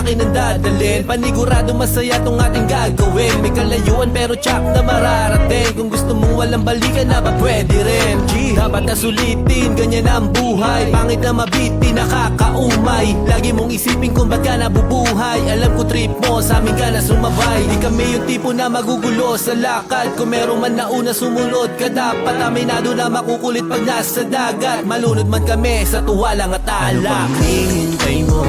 akin ang dadalhin. Panigurado masaya tong ating gagawin. May kalayuan pero tsak na mararating. Kung gusto mo walang balikan na ba pwede rin. Dapat na sulitin, ganyan ang buhay. Pangit na mabiti, nakakaumay. Lagi mong isipin kung ba't ka nabubuhay. Alam ko trip mo, sa amin ka na sumabay. Di kami yung tipo na magugulo sa lakad. Kung meron man nauna sumunod ka, dapat aminado na makukulit pag nasa dagat. Malunod man kami sa tuwa lang at alak. Ano pang hinihintay mo?